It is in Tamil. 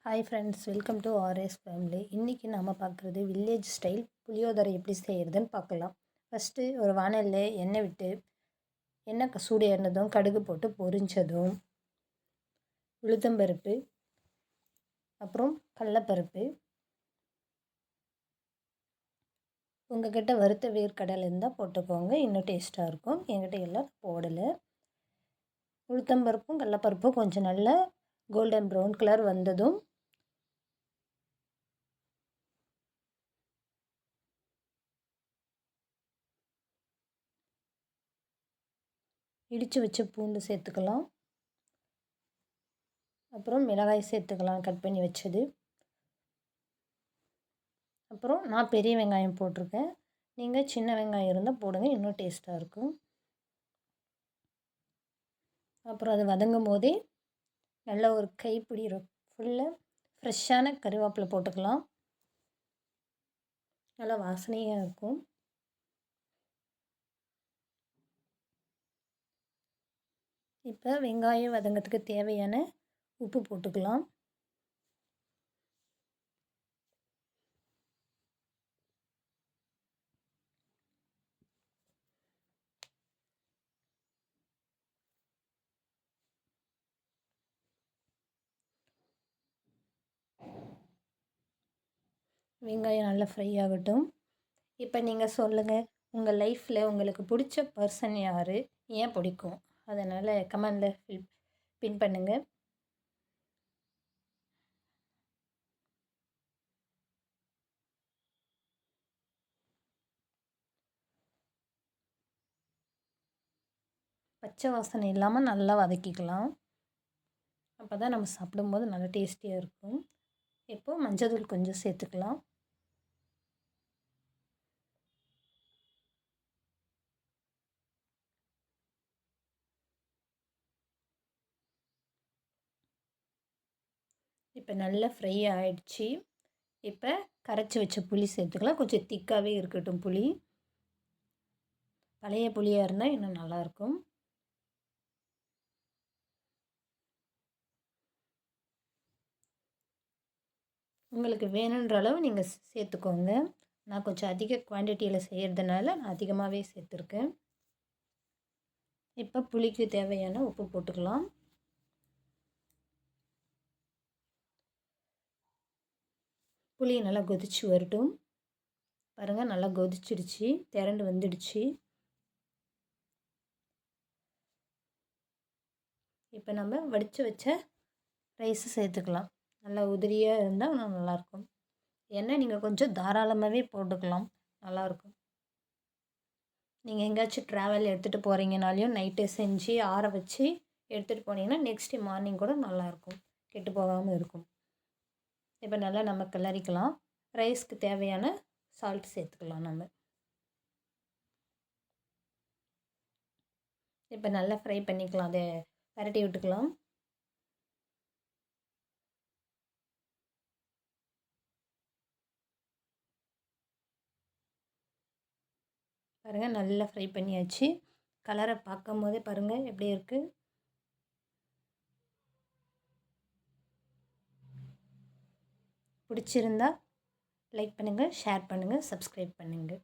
Hi friends, welcome to RS family. இன்றைக்கி நம்ம பார்க்குறது வில்லேஜ் ஸ்டைல் புளியோதரை எப்படி செய்கிறதுன்னு பார்க்கலாம். ஃபஸ்ட்டு ஒரு வானலில் எண்ணெய் விட்டு எண்ணெய் சூடு ஏறினதும் கடுகு போட்டு பொரிஞ்சதும் உளுத்தம்பருப்பு, அப்புறம் கடலப்பருப்பு, உங்கள்கிட்ட வறுத்த வேர்க்கடலை இருந்தால் போட்டுக்கோங்க, இன்னும் டேஸ்ட்டாக இருக்கும். என்கிட்ட எல்லாம் போடலை. உளுத்தம்பருப்பும் கடலப்பருப்பும் கொஞ்சம் நல்லா கோல்டன் ப்ரௌன் கலர் வந்ததும் இடித்து வச்ச பூண்டு சேர்த்துக்கலாம். அப்புறம் மிளகாய் சேர்த்துக்கலாம், கட் பண்ணி வச்சது. அப்புறம் நான் பெரிய வெங்காயம் போட்டிருக்கேன், நீங்கள் சின்ன வெங்காயம் இருந்தால் போடுங்க, இன்னும் டேஸ்ட்டாக இருக்கும். அப்புறம் அது வதங்கும் போதே நல்லா ஒரு கைப்பிடி ஃபுல்லாக ஃப்ரெஷ்ஷான கருவேப்பிலை போட்டுக்கலாம், நல்லா வாசனையாக இருக்கும். இப்போ வெங்காயம் வதங்கிறதுக்கு தேவையான உப்பு போட்டுக்கலாம். வெங்காயம் நல்லா ஃப்ரை ஆகட்டும். இப்போ நீங்கள் சொல்லுங்கள், உங்கள் லைஃப்பில் உங்களுக்கு பிடிச்ச பர்சன் யார், ஏன் பிடிக்கும்? அதனால் கமெண்டில் பின் பண்ணுங்கள். பச்சை வாசனை இல்லாமல் நல்லா வதக்கிக்கலாம், அப்போ தான் நம்ம சாப்பிடும்போது நல்லா டேஸ்டியாக இருக்கும். இப்போது மஞ்சள் கொஞ்சம் சேர்த்துக்கலாம். இப்போ நல்லா ஃப்ரை ஆகிடுச்சி. இப்போ கரைச்சி வச்ச புளி சேர்த்துக்கலாம், கொஞ்சம் திக்காகவே இருக்கட்டும் புளி. பழைய புளியாக இருந்தால் இன்னும் நல்லாயிருக்கும். உங்களுக்கு வேணுன்ற அளவு நீங்கள் சேர்த்துக்கோங்க. நான் கொஞ்சம் அதிக குவான்டிட்டியில் செய்கிறதுனால நான் அதிகமாகவே சேர்த்துருக்கேன். இப்போ புளிக்கு தேவையான உப்பு போட்டுக்கலாம். புளி நல்லா கொதிச்சு வரட்டும். பாருங்கள், நல்லா கொதிச்சிடுச்சு, திரண்டு வந்துடுச்சு. இப்போ நம்ம வடித்து வச்ச ரைஸை சேர்த்துக்கலாம். நல்லா உதிரியாக இருந்தால் நல்லாயிருக்கும். எண்ணெய் நீங்கள் கொஞ்சம் தாராளமாகவே போட்டுக்கலாம், நல்லாயிருக்கும். நீங்கள் எங்கேயாச்சும் ட்ராவல் எடுத்துகிட்டு போகிறீங்கனாலையும் நைட்டு செஞ்சு ஆற வச்சு எடுத்துகிட்டு போனீங்கன்னா நெக்ஸ்ட்டு மார்னிங் கூட நல்லாயிருக்கும், கெட்டு போகாமல் இருக்கும். இப்போ நல்லா நம்ம கிளறிக்கலாம். ரைஸ்க்கு தேவையான சால்ட் சேர்த்துக்கலாம் நம்ம. இப்போ நல்லா ஃப்ரை பண்ணிக்கலாம், அதை பரட்டி விட்டுக்கலாம். பாருங்கள், நல்லா ஃப்ரை பண்ணியாச்சு. கலரை பார்க்கும் போதே பாருங்கள் எப்படி இருக்குது. பிடிச்சிருந்தா லைக் பண்ணுங்கள், ஷேர் பண்ணுங்கள், சப்ஸ்கிரைப் பண்ணுங்கள்.